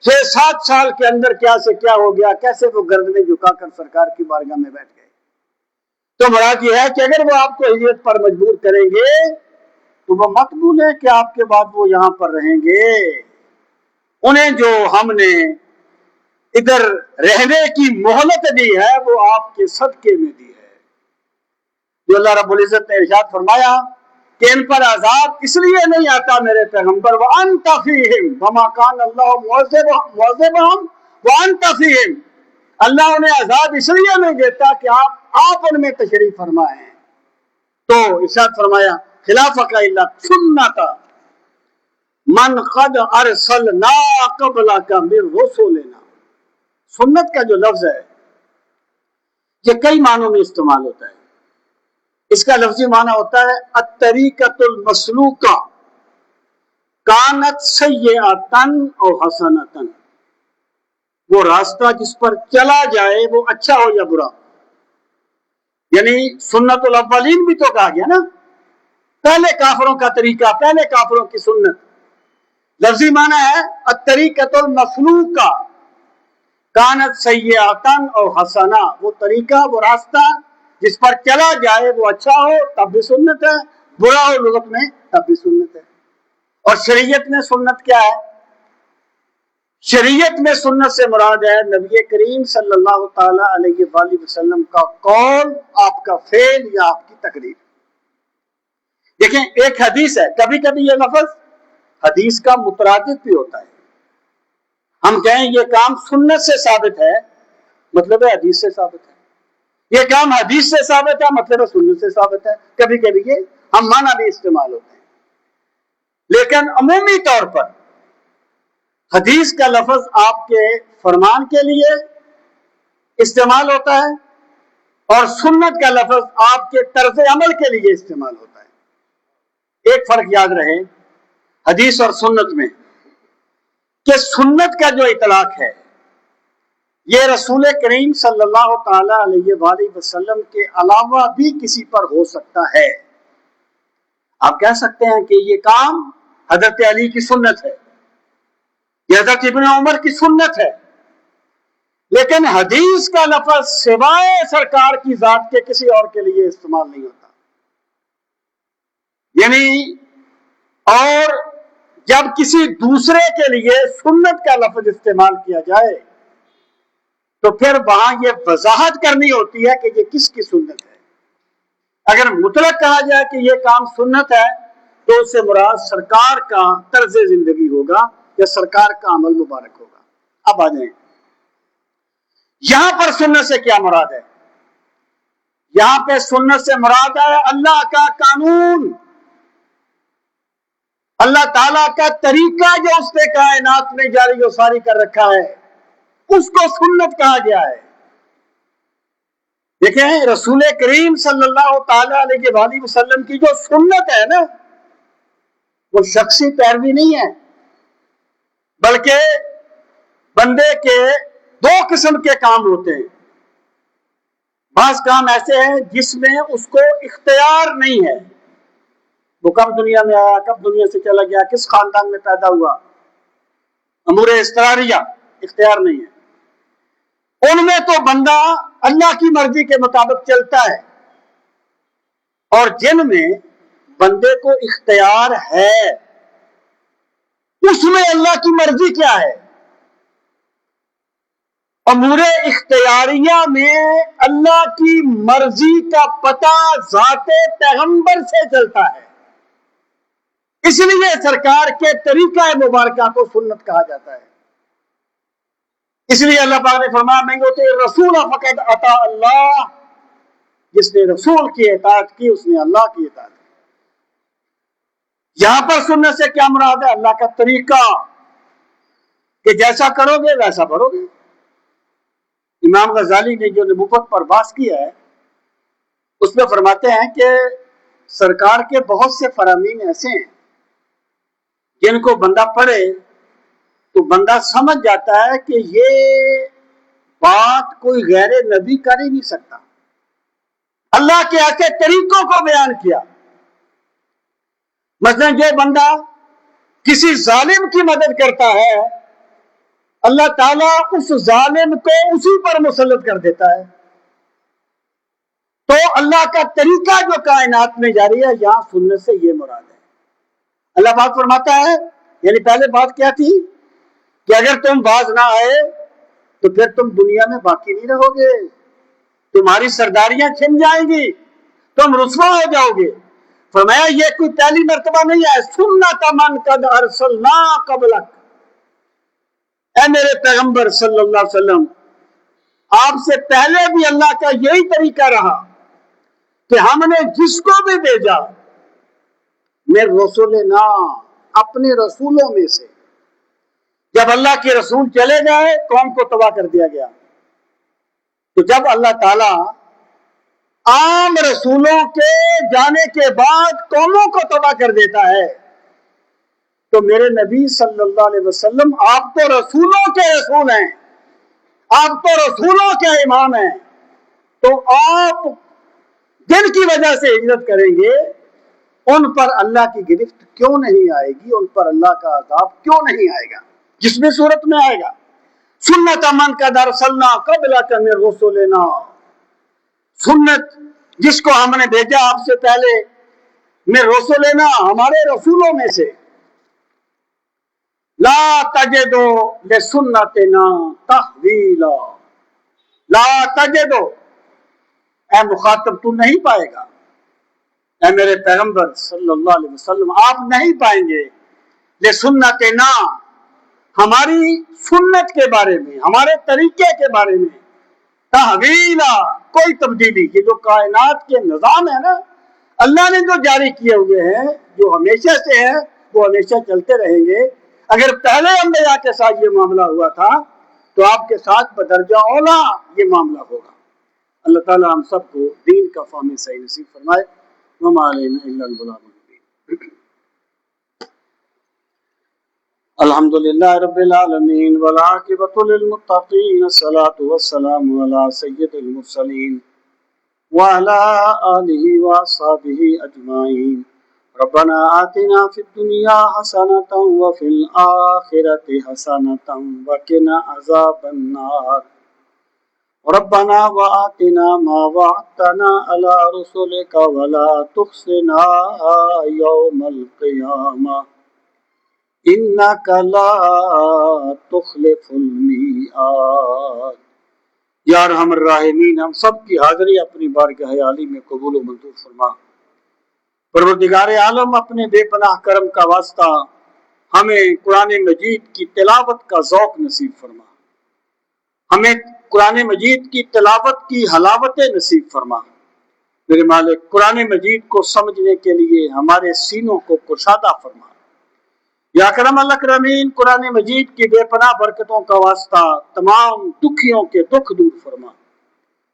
[SPEAKER 1] 6-7 سال کے اندر کیا سے کیا ہو گیا، کیسے وہ گردنیں جھکا کر سرکار کی بارگاہ میں بیٹھ گئے۔ تو مراد یہ ہے کہ اگر وہ آپ کو ہجرت پر مجبور کریں گے تو وہ مت بھولیں کہ آپ کے بعد وہ یہاں پر رہیں گے، انہیں جو ہم نے ادھر رہنے کی مہلت دی ہے وہ آپ کے صدقے میں دی ہے. جو اللہ رب العزت نے ارشاد فرمایا کہ ان پر عذاب اس لیے نہیں آتا میرے پیغمبر وَأَنْتَ فِيهِمْ وَمَا كَانَ اللَّهُ مُعَذِّبَهُمْ وَأَنْتَ فِيهِمْ. اللہ انہیں عذاب اس لیے نہیں دیتا کہ آپ ان میں تشریف فرما ہیں. تو ارشاد فرمایا خلافک الا سنت من قد ارسلنا قبلک من رسلنا. سنت کا جو لفظ ہے یہ کئی معنوں میں استعمال ہوتا ہے. اس کا لفظی معنی ہوتا ہے الطریقۃ المسلوکہ کانت سیئۃ او حسنۃ. وہ راستہ جس پر چلا جائے وہ اچھا ہو یا برا. یعنی سنت الاولین بھی تو کہا گیا نا, پہلے کافروں کا طریقہ, پہلے کافروں کی سنت. لفظی معنی ہے الطریقۃ المسلوکہ کانت سیئۃ او حسنہ. وہ طریقہ, وہ راستہ جس پر چلا جائے وہ اچھا ہو تب بھی سنت ہے, برا ہو لغت میں تب بھی سنت ہے. اور شریعت میں سنت کیا ہے؟ شریعت میں سنت سے مراد ہے نبی کریم صلی اللہ تعالی علیہ وآلہ وسلم کا قول, آپ کا فعل یا آپ کی تقریر. دیکھیں ایک حدیث ہے, کبھی کبھی یہ لفظ حدیث کا مترادف بھی ہوتا ہے. ہم کہیں یہ کام سنت سے ثابت ہے, مطلب ہے حدیث سے ثابت ہے. یہ کام حدیث سے ثابت ہے, مطلب ہے سنت سے ثابت ہے. کبھی کبھی یہ ہم معنی بھی استعمال ہوتے ہیں. لیکن عمومی طور پر حدیث کا لفظ آپ کے فرمان کے لیے استعمال ہوتا ہے اور سنت کا لفظ آپ کے طرز عمل کے لیے استعمال ہوتا ہے. ایک فرق یاد رہے حدیث اور سنت میں کہ سنت کا جو اطلاق ہے یہ رسول کریم صلی اللہ تعالی علیہ وآلہ وسلم کے علاوہ بھی کسی پر ہو سکتا ہے. آپ کہہ سکتے ہیں کہ یہ کام حضرت علی کی سنت ہے, یہ حضرت ابن عمر کی سنت ہے, لیکن حدیث کا لفظ سوائے سرکار کی ذات کے کسی اور کے لیے استعمال نہیں ہوتا. یعنی اور جب کسی دوسرے کے لیے سنت کا لفظ استعمال کیا جائے تو پھر وہاں یہ وضاحت کرنی ہوتی ہے کہ یہ کس کی سنت ہے. اگر مطلق کہا جائے کہ یہ کام سنت ہے تو اس سے مراد سرکار کا طرز زندگی ہوگا یا سرکار کا عمل مبارک ہوگا. اب آ جائیں یہاں پر سنت سے کیا مراد ہے. یہاں پہ سنت سے مراد ہے اللہ کا قانون, اللہ تعالیٰ کا طریقہ جو اس نے کائنات میں جاری و ساری کر رکھا ہے, اس کو سنت کہا گیا ہے. دیکھیں رسول کریم صلی اللہ تعالی علیہ وآلہ وسلم کی جو سنت ہے نا وہ شخصی پیروی نہیں ہے, بلکہ بندے کے دو قسم کے کام ہوتے ہیں. بعض کام ایسے ہیں جس میں اس کو اختیار نہیں ہے, وہ کب دنیا میں آیا, کب دنیا سے چلا گیا, کس خاندان میں پیدا ہوا, امور اضطراریہ, اختیار نہیں ہے. ان میں تو بندہ اللہ کی مرضی کے مطابق چلتا ہے, اور جن میں بندے کو اختیار ہے اس میں اللہ کی مرضی کیا ہے. امور اختیاریہ میں اللہ کی مرضی کا پتہ ذات پیغمبر سے چلتا ہے, اس لیے سرکار کے طریقہ مبارکہ کو سنت کہا جاتا ہے. اس لیے اللہ پاک نے فرمایا من یطع الرسول فقد اطاع اللہ, جس نے رسول کی اطاعت کی اس نے اللہ کی اطاعت کی. یہاں پر سنت سے کیا مراد ہے؟ اللہ کا طریقہ کہ جیسا کرو گے ویسا بھرو گے. امام غزالی نے جو نبوت پر بحث کیا ہے اس میں فرماتے ہیں کہ سرکار کے بہت سے فرامین ایسے ہیں جن کو بندہ پڑھے تو بندہ سمجھ جاتا ہے کہ یہ بات کوئی غیر نبی کر ہی نہیں سکتا. اللہ کے ایسے طریقوں کو بیان کیا. مثلا جو بندہ کسی ظالم کی مدد کرتا ہے اللہ تعالیٰ اس ظالم کو اسی پر مسلط کر دیتا ہے. تو اللہ کا طریقہ جو کائنات میں جاری ہے یہاں سنت سے یہ مراد ہے. اللہ پاک فرماتا ہے, یعنی پہلے بات کیا تھی کہ اگر تم باز نہ آئے تو پھر تم دنیا میں باقی نہیں رہو گے، تمہاری سرداریاں چھن جائیں گی، تم رسوا ہو جاؤ گے۔ فرمایا یہ کوئی پہلی مرتبہ نہیں ہے، سنت من قد ارسلنا قبلک، اے میرے پیغمبر صلی اللہ علیہ وسلم، آپ سے پہلے بھی اللہ کا یہی طریقہ رہا کہ ہم نے جس کو بھی بھیجا میں رسولنا، اپنے رسولوں میں سے، جب اللہ کے رسول چلے گئے قوم کو تباہ کر دیا گیا۔ تو جب اللہ تعالی عام رسولوں کے جانے کے بعد قوموں کو تباہ کر دیتا ہے تو میرے نبی صلی اللہ علیہ وسلم آپ تو رسولوں کے رسول ہیں، آپ تو رسولوں کے امام ہیں، تو آپ جن کی وجہ سے ہجرت کریں گے ان پر اللہ کی گرفت کیوں نہیں آئے گی، ان پر اللہ کا عذاب کیوں نہیں آئے گا؟ جس بھی صورت میں آئے گا۔ سنت من قد ارسلنا قبلک من رسلنا، سنت جس کو ہم نے بھیجا آپ سے پہلے، من رسلنا، ہمارے رسولوں میں سے۔ لا تجدو لسنتنا تحویلا، لا تجدو، اے مخاطب تو نہیں پائے گا، اے میرے پیغمبر صلی اللہ علیہ وسلم آپ نہیں پائیں گے، لسنتنا، ہماری سنت کے بارے میں، ہمارے طریقے کے بارے میں، تحویلا، کوئی تبدیلی۔ یہ جو کائنات کے نظام ہے نا، اللہ نے جو جاری کیے ہوئے ہیں، جو ہمیشہ سے ہیں وہ ہمیشہ چلتے رہیں گے۔ اگر پہلے انبیاء کے ساتھ یہ معاملہ ہوا تھا تو آپ کے ساتھ بدرجہ اولا یہ معاملہ ہوگا۔ اللہ تعالی ہم سب کو دین کا فہم صحیح نصیب فرمائے۔ وما علینا الا البلاغ المبین۔ الحمدللہ رب العالمین والعاقبۃ للمتقین، الصلاۃ والسلام علی سید المرسلین وعلی آلہ واصحابہ اجمعین۔ ربنا آتنا فی الدنیا حسنۃ وفی الآخرۃ حسنۃ وقنا عذاب النار۔ ربنا وآتنا ما وعدتنا على رسلك ولا تخزنا يوم القيامة إنك لا تخلف الميعاد۔ یا ارحم الراحمین، ہم سب کی حاضری اپنی بارگاہ عالی میں قبول و منظور فرما۔ پروردگار عالم اپنے بے پناہ کرم کا واسطہ ہمیں قرآن مجید کی تلاوت کا ذوق نصیب فرما، ہمیں قرآن مجید کی تلاوت کی حلاوت نصیب فرما۔ میرے مالک قرآن مجید کو سمجھنے کے لیے ہمارے سینوں کو کشادہ فرما۔ یا اکرم الاکرمین، قرآن مجید کی بے پناہ برکتوں کا واسطہ تمام دکھیوں کے دکھ دور فرما،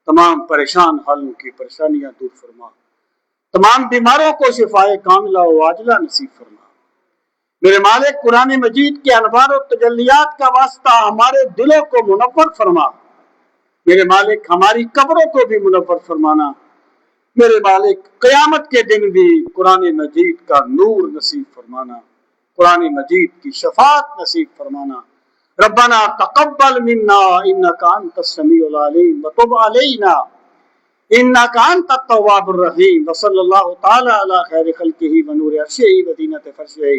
[SPEAKER 1] تمام پریشان حالوں کی پریشانیاں دور فرما، تمام بیماروں کو شفائے کاملہ و عاجلہ نصیب فرما۔ میرے مالک قرآن مجید کے انوار و تجلیات کا واسطہ ہمارے دلوں کو منور فرما۔ میرے مالک ہماری قبروں کو بھی منور فرمانا۔ میرے مالک قیامت کے دن بھی قرآن مجید کا نور نصیب فرمانا، قرآن مجید کی شفاعت نصیب فرمانا۔ ربنا تقبل منا انک انت السمیع العلیم وتب علینا انک انت التواب الرحیم، وصلی اللہ تعالی علی خیر خلقہ ونور عرشہ وزینۃ فرشہ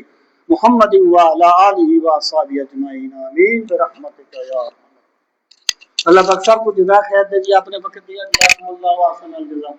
[SPEAKER 1] محمد وعلی آلہ واصحابہ اجمعین، آمین برحمتک یا ارحم۔ اللہ پاک سب کو جزائے خیر دے، اپنے وقت دیا، جزاکم اللہ واحسن الجزاء۔